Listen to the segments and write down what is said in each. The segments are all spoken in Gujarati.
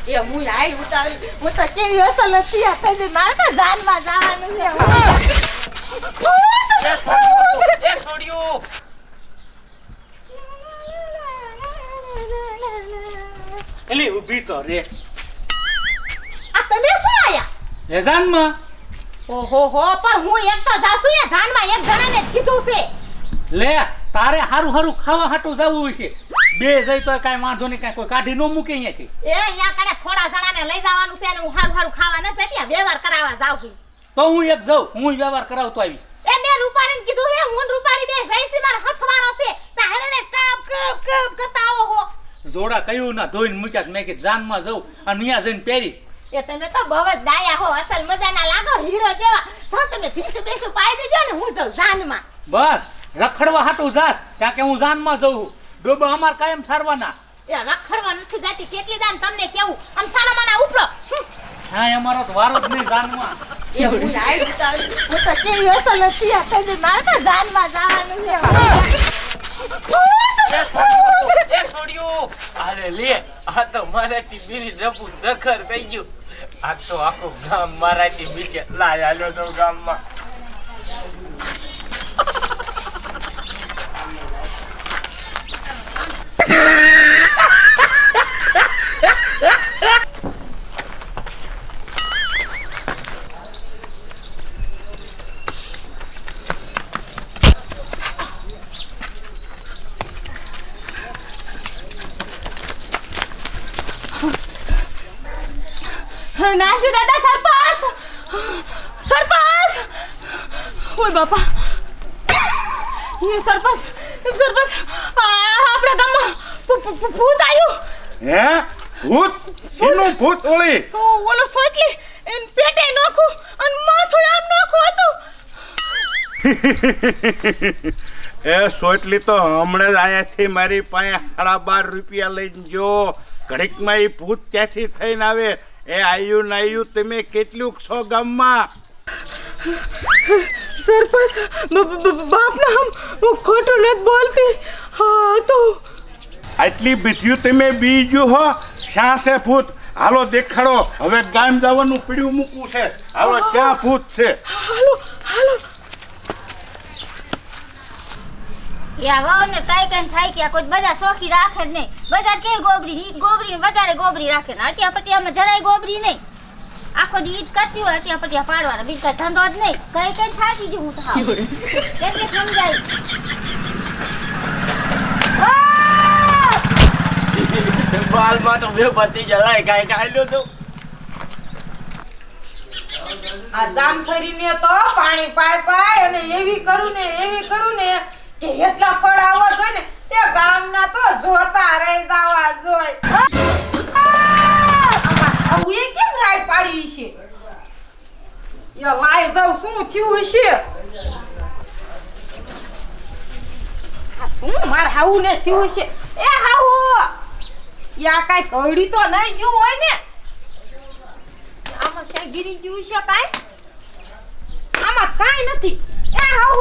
એ હું આઈ ઉતારી હું તો કેવી અસલ હતી આ થઈ મારે તો જાનમાં જવાનું છે એ છોડ્યું એલી ઊભી તો રે આ તમે શું આયા એ જાનમાં ઓહો હો પણ હું એક તો જાસુ એ જાનમાં એક જણાને કીધું છે લે તારે હારું હારું ખાવા હાટું જવું છે બે જઈ તો કાઈ વાંધો નહીં કાઈ કોઈ કાઢી નો મૂકે અહીંયાથી એ અહીંયા કને થોડા જણાને લઈ જવાનું છે અને હું હારું હારું ખાવા ન જતી વ્યવહાર કરાવવા જાઉં છું તો હું એક જાઉં હું વ્યવહાર કરાવતો આવી એ મે રૂપારીને કીધું હે હું રૂપારી બે જઈસી માર હથવારો છે તારેને કપ કપ કપ કરતા આવો હો જોડા કયું ના ધોઈને મૂક્યા મેં કે જાનમાં જાઉં અને અહીંયા જઈને પહેરી એ તમે તો બહુ જ ડાયા હો અસલ મજાના લાગો હીરો જેવા જો તમે ભીસું ભીસું પાઈ દેજો ને હું જાઉં જાનમાં બસ રખડવા હાટું જાત ત્યાં કે હું જાનમાં જઉં ડોબા અમાર કાયમ સારવાના એ રખડવા નથી જાતી કેટલી દાન તમને કેવું આમ સાનામાના ઉપરો હા અમારો તો વારો જ નહીં જાનમાં એ હું આઈ ઉતારી હું તો કેવી અસલ હતી આ થઈ મારે તો જાનમાં જવાનું છે એ છોડ્યું અરે લે આ તો મારાથી બીરી રપુ દખર થઈ ગયું આ તો આખું ગામ મારાથી બીચે લાય આલ્યો તો ગામમાં નાનજી દાદા સરપંચ સરપંચ ઓય બાપા એ સરપંચ આપણા ગામમાં ભૂત આવ્યું હે ભૂત શેનું ભૂત ઓળી ઓલો સોટલી એન પેટે નાખું અને માથું આમ નાખું હતું એ સોટલી તો હમણાં જ આયાથી મારી પાસે 12.5 રૂપિયા લઈને જો ઘડીકમાં એ ભૂત ક્યાંથી થઈને આવે એ આયુ નાયું તમે કેટલું છો ગામમાં સરપંચ બાપના હું ખોટું નથી બોલતી હા તો આટલી બીથ્યું તમે બીજું હો શા છે ભૂત હાલો દેખાડો હવે ગામ જવાનું પીડ્યું મૂકવું છે હાલો ક્યાં ભૂત છે હાલો હાલો યા વાવને કાઈ કાઈ થાય કે કોઈ બધા શોખી રાખે જ નહીં બધા કે ગોબરી વધારે ગોબરી રાખે ને અટિયા પટિયામાં જરાય ગોબરી નહીં આખો દી ઈદ કરતી હોય અટિયા પટિયા પાડવાના બીજા ધંધો જ નહીં કઈ કઈ થાકી ગયું હું તો હાવ એટલે સમજાય બાલ માં તો બે પતી જલાય કાઈ કાઢ્યો તો આ જામ ફરીને તો પાણી પાય અને એવી કરું ને કે એટલા ફળ આવવા જોઈએ ને તે ગામના તો જોતા રહી જવા જોઈએ આવું એ કેમ રાઈ પાડી છે યા લાઈ જાવ શું થયું છે આ શું માર હાઉ ને થયું છે એ હાઉ યા કાઈ કડી તો નહીં ગયું હોય ને આમાં છે ગીરી ગયું છે કાઈ આમાં કાઈ નથી એ હાઉ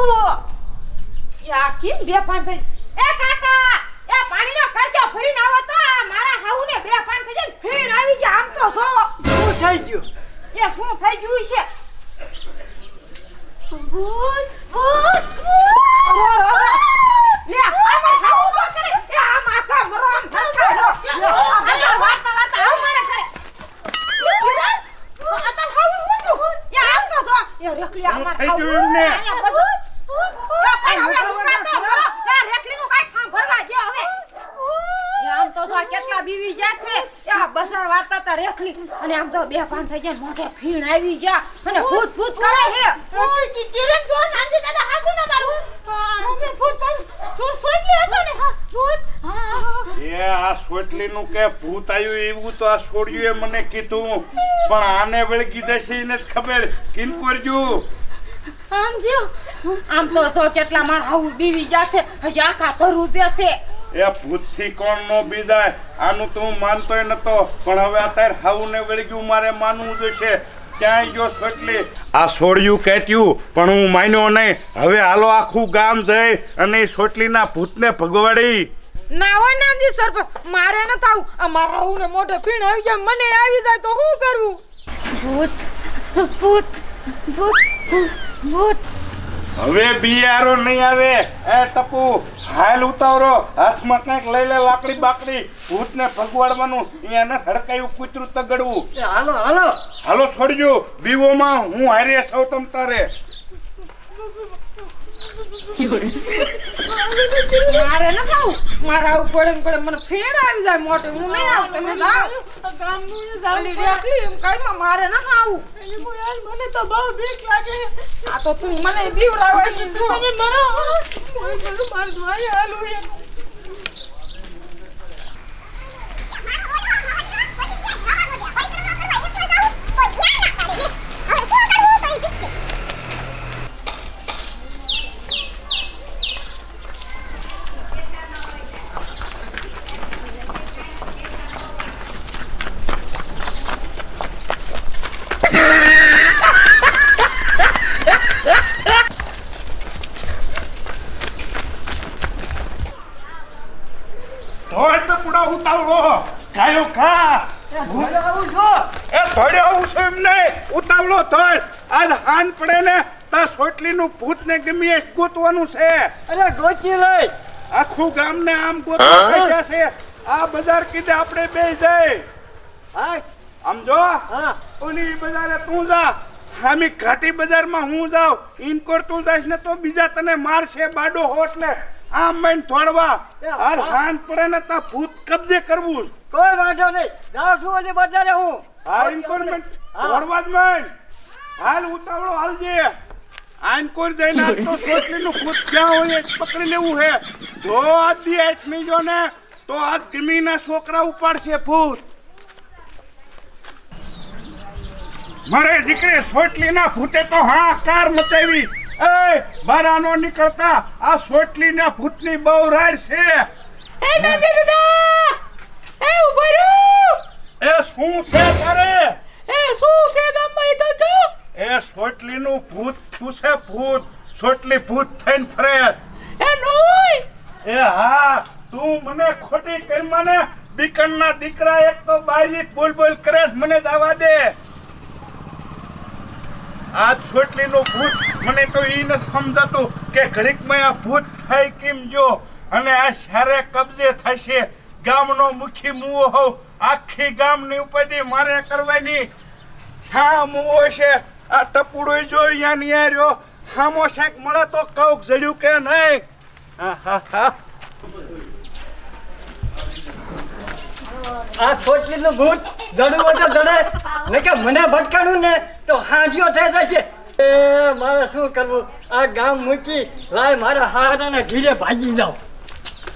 યા કેમ બે પાન થઈ એ કાકા એ પાણીનો કરશો ફરીને આવો તો મારા હાઉને બે પાન થઈ જાય ફીણ આવી ગયા આમ તો જો શું થઈ ગયું એ શું થઈ ગયું છે ભૂત લે આમાં હાઉ તો કરે એ આમ આકા મરો આમ થરખા લો આ વાર્તા આવ મને કરે અતર હાઉ મૂકો એ આમ તો જો એ રેખલી આમાં હાઉ અહીંયા બધું કેટલા બીવી જશે આ બજાર વાતા તા રેખલી અને આમ તો બે પાન થઈ જાય મોઢે ફીણ આવી જા અને ભૂત ભૂત કરે હે કિરણ જો નાંદી દાદા હાસુ ના મારું અમે ભૂત સોટલી હતો ને ભૂત એ આ સોટલી નું કે ભૂત આવ્યું એવું તો આ છોડ્યું એ મને કીધું પણ આને વળગી જશે એને જ ખબર કિન કરજો આમ તો જો કેટલા માર આવું બીવી જશે હજી આખા ભરું જશે એ ભૂતથી કોણ નો બીજાય આનું તો હું માનતોય નતો પણ હવે અત્યારે હાઉને વળગ્યું મારે માનવું જોઈશે ક્યાંય ગયો સોટલી આ છોડ્યું કહેટ્યું પણ હું માન્યો નહીં હવે હાલો આખું ગામ જઈ અને સોટલીના ભૂતને ભગવાડી ના હોય નાનજી સરપંચ મારે ન થાવું આ મારા હું ને મોઢે ફીણ આવી જાય મને આવી જાય તો શું કરવું ભૂત ભૂત ભૂત ભૂત હવે બિયારો નહીં આવે એ ટપુ હાલ ઉતાવરો હાથમાં કંઈક લઈ લે લાકડી બાકડી ભૂતને ભગવાડવાનું એને હડકાયું કૂતરું તગડવું હાલો હાલો હાલો છોડજો બીવોમાં હું હારે સૌ તમ તારે મારે ન થાવું મારા ઉપર એમ કરે મને ફેણ આવી જાય મોટે હું નહીં આવું તમે જાઓ ગામનું જાલી રેકલી એમ કાઈમાં મારે ન આવું મને તો બહુ બીક લાગે આ તો તું મને બીવરાવાની છો મને મરો માર ભાઈ હાલું ધોય તો પૂડા ઉતાવળો ગાયો ખા હાલો આવું છો એ ધોડે આવું છું એમ નહીં ઉતાવળો ધોય આજ હાન પડે ને તા સોટલીનું ભૂતને ગમે એ ગોતવાનું છે અરે ગોચી લઈ આખું ગામને આમ ગોતવા બેઠા છે આ બજાર કીધે આપણે બે જાય હા આમ જો હા ઓલી બજારે તું જા હામી ઘાટી બજારમાં હું જાઉં ઇનકોર તું જાઈશ ને તો બીજા તને મારશે બાડો હોટ ને આમ મૈન થોડવા હાલ હાન પડે ને તા ભૂત કબજે કરવું કોઈ વાંધો નહીં જાઉં છું ઓલી બજારે હું હાલ ઇનકોર મૈન થોડવા જ મૈન હાલ ઉતાવળો હાલજે આનકોર જઈને આજ તો સોટલીનું ભૂત ક્યાં હોય એ પકડી લેવું હે જો આજ દી આઠમી જો ને તો આજ ગમીના છોકરા ઉપાડશે ભૂત મારે દીકરી સોટલીના ભૂતે તો હાહાકાર મચાવી એ બારાનો નીકળતા આ સોટલીના ભૂતની બહુ રાડ છે એ નાનજી દાદા એ ઉભા રહ્યો એ શું છે તારે એ શું છે ગામમાં એ તો જો એ સોટલીનું ભૂત શું છે ભૂત સોટલી ભૂત થઈને ફરે એ નો હોય એ હા તું મને ખોટી કરી મને બીકણના દીકરા એક તો બાયલી બોલ બોલ કરે છે, મને જવા દે આ છોટલીનું ભૂત મને તો ઈ ન સમજાતું કે ઘડીકમાં આ ભૂત થાય કેમ જો અને આ સારે કબજે થશે ગામનો મુખી મુવો હોવ આખી ગામની ઉપાધિ મારે કરવાની હા મુવો છે આ ટપુડો જો અહીંયા નિયા રહ્યો હામો શાક મળે તો કઉક જડ્યું કે નહીં હા હા હા આ છોટલીનું ભૂત જડવું તો જડે ને કે મને ભટકાણું ને તો હાંજ્યો થઈ જશે એ મારે શું કરવું આ ગામ મૂકી લાય મારા હારાના ઘીરે ભાગી જાઉં